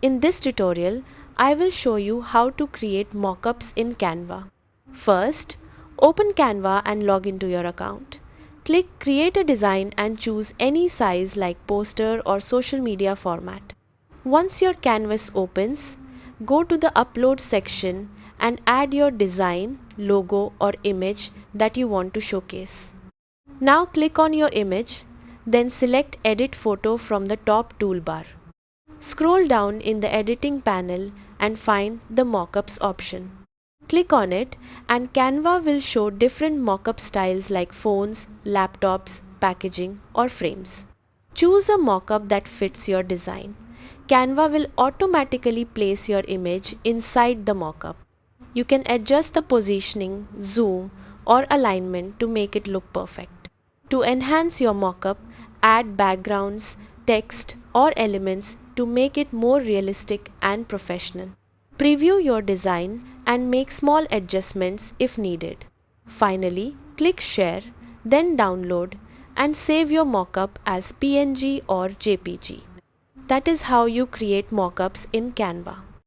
In this tutorial, I will show you how to create mockups in Canva. First, open Canva and log into your account. Click Create a Design and choose any size like poster or social media format. Once your canvas opens, go to the Upload section and add your design, logo or image that you want to showcase. Now click on your image, then select Edit Photo from the top toolbar. Scroll down in the editing panel and find the Mockups option. Click on it and Canva will show different mockup styles like phones, laptops, packaging or frames. Choose a mockup that fits your design. Canva will automatically place your image inside the mockup. You can adjust the positioning, zoom or alignment to make it look perfect. To enhance your mockup, add backgrounds, text or elements to make it more realistic and professional. Preview your design and make small adjustments if needed. Finally, click Share, then Download and save your mockup as PNG or JPG. That is how you create mockups in Canva.